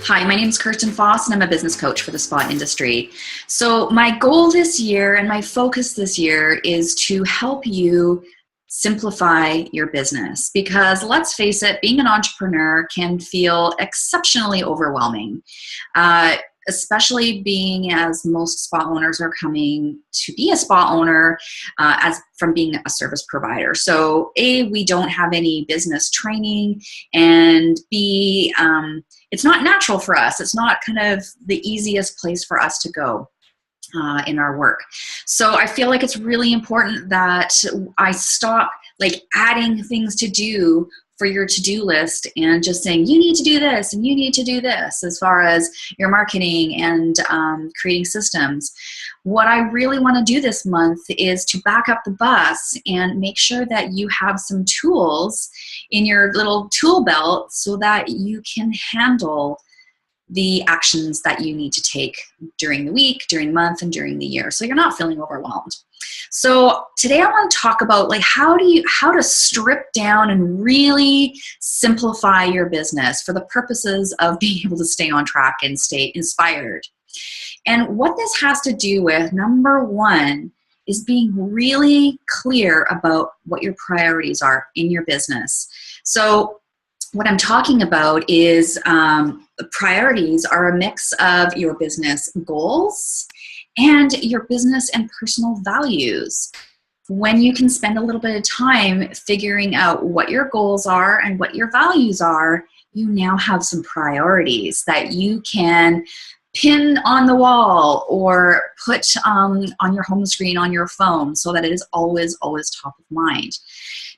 Hi, my name is Kirsten Foss, and I'm a business coach for the spa industry. So my goal this year and my focus this year is to help you simplify your business, because let's face it, being an entrepreneur can feel exceptionally overwhelming. Especially being as most spa owners are coming to be a spa owner as from being a service provider. So A, we don't have any business training, and B, it's not natural for us. It's not kind of the easiest place for us to go in our work. So I feel like it's really important that I stop adding things to do for your to-do list and just saying, you need to do this and you need to do this as far as your marketing and creating systems. What I really want to do this month is to back up the bus and make sure that you have some tools in your little tool belt so that you can handle the actions that you need to take during the week, during the month, and during the year, so you're not feeling overwhelmed. So today I want to talk about how to strip down and really simplify your business for the purposes of being able to stay on track and stay inspired. And what this has to do with, number one, is being really clear about what your priorities are in your business. So what I'm talking about is priorities are a mix of your business goals and your business and personal values. When you can spend a little bit of time figuring out what your goals are and what your values are, you now have some priorities that you can pin on the wall or put on your home screen on your phone so that it is always top of mind.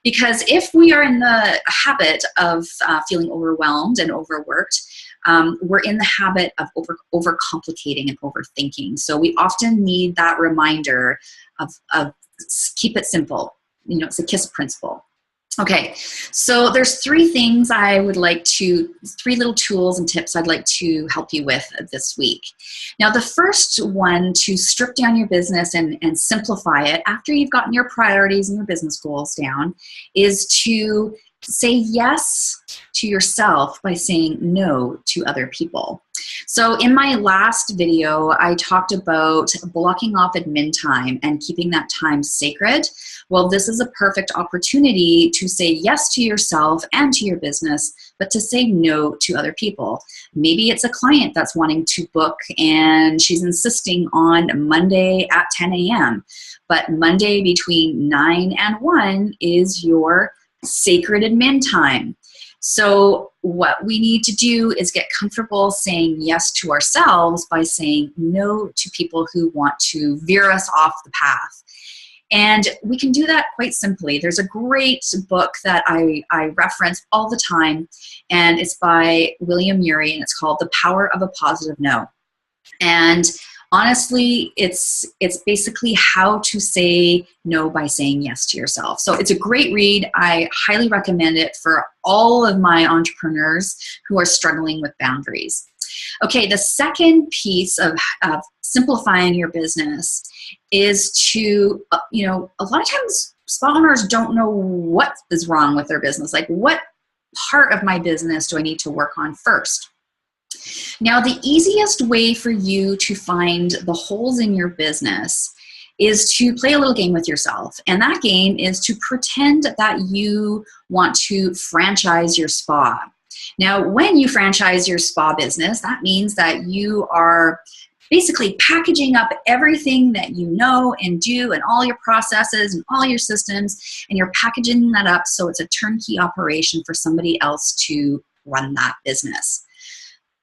Because if we are in the habit of feeling overwhelmed and overworked, we're in the habit of overcomplicating and overthinking. So we often need that reminder of keep it simple. You know, it's a KISS principle. Okay, so there's three little tools and tips I'd like to help you with this week. Now, the first one to strip down your business and simplify it after you've gotten your priorities and your business goals down is to say yes to yourself by saying no to other people. So in my last video, I talked about blocking off admin time and keeping that time sacred. Well, this is a perfect opportunity to say yes to yourself and to your business, but to say no to other people. Maybe it's a client that's wanting to book and she's insisting on Monday at 10 a.m., but Monday between 9 and 1 is your sacred admin time. So what we need to do is get comfortable saying yes to ourselves by saying no to people who want to veer us off the path. And we can do that quite simply. There's a great book that I reference all the time, and it's by William Ury, and it's called The Power of a Positive No. And honestly, it's basically how to say no by saying yes to yourself. So it's a great read. I highly recommend it for all of my entrepreneurs who are struggling with boundaries. Okay, the second piece of simplifying your business is to, a lot of times spa owners don't know what is wrong with their business. Like, what part of my business do I need to work on first? Now, the easiest way for you to find the holes in your business is to play a little game with yourself. And that game is to pretend that you want to franchise your spa. Now, when you franchise your spa business, that means that you are basically packaging up everything that you know and do and all your processes and all your systems, and you're packaging that up so it's a turnkey operation for somebody else to run that business.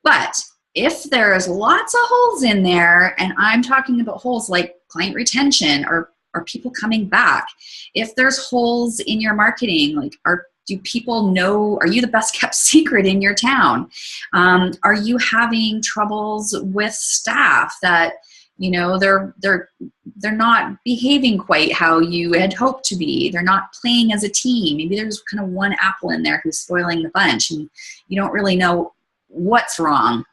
But if there's lots of holes in there, and I'm talking about holes like client retention or people coming back, if there's holes in your marketing, do people know, are you the best kept secret in your town? Are you having troubles with staff that, they're not behaving quite how you had hoped to be? They're not playing as a team. Maybe there's kind of one apple in there who's spoiling the bunch and you don't really know what's wrong.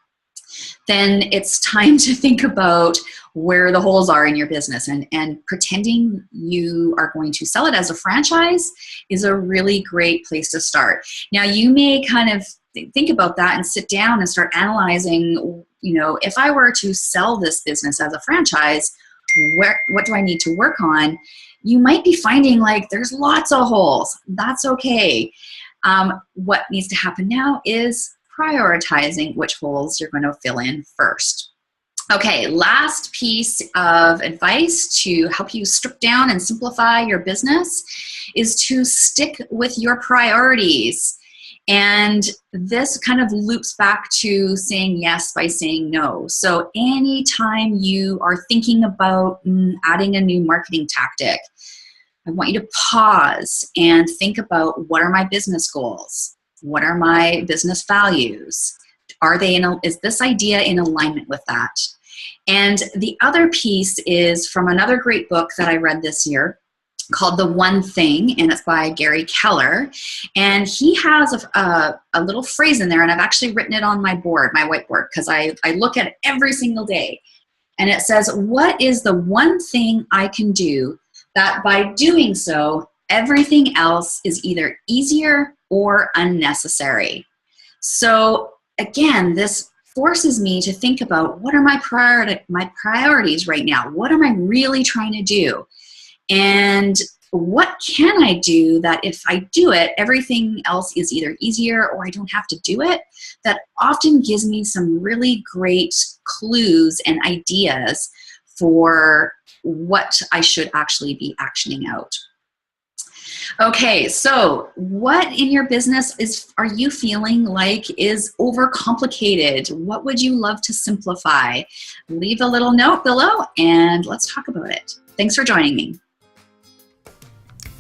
Then it's time to think about where the holes are in your business, and pretending you are going to sell it as a franchise is a really great place to start. Now, you may kind of think about that and sit down and start analyzing, if I were to sell this business as a franchise, what do I need to work on? You might be finding like there's lots of holes. That's okay. What needs to happen now is prioritizing which holes you're going to fill in first. Okay, last piece of advice to help you strip down and simplify your business is to stick with your priorities. And this kind of loops back to saying yes by saying no. So anytime you are thinking about adding a new marketing tactic, I want you to pause and think about, what are my business goals? What are my business values? Is this idea in alignment with that? And the other piece is from another great book that I read this year called The One Thing, and it's by Gary Keller. And he has a little phrase in there, and I've actually written it on my whiteboard, because I look at it every single day. And it says, what is the one thing I can do that by doing so, everything else is either easier or unnecessary? So again, this forces me to think about, what are my priorities right now? What am I really trying to do? And what can I do that if I do it, everything else is either easier or I don't have to do it? That often gives me some really great clues and ideas for what I should actually be actioning out. Okay, so what in your business are you feeling like is overcomplicated? What would you love to simplify? Leave a little note below and let's talk about it. Thanks for joining me.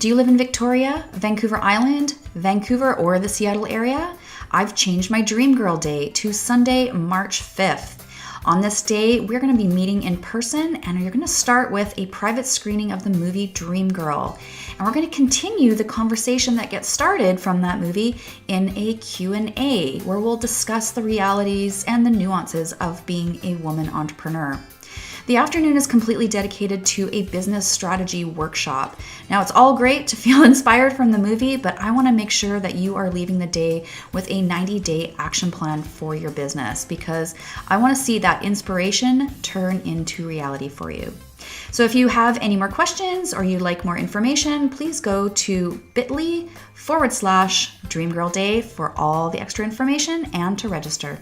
Do you live in Victoria, Vancouver Island, Vancouver, or the Seattle area? I've changed my Dream Girl Day to Sunday, March 5th. On this day, we're going to be meeting in person, and you're going to start with a private screening of the movie Dream Girl. And we're going to continue the conversation that gets started from that movie in a Q&A, where we'll discuss the realities and the nuances of being a woman entrepreneur. The afternoon is completely dedicated to a business strategy workshop. Now, it's all great to feel inspired from the movie, but I want to make sure that you are leaving the day with a 90-day action plan for your business, because I want to see that inspiration turn into reality for you. So if you have any more questions or you'd like more information, please go to bit.ly/Dreamgirl Day for all the extra information and to register.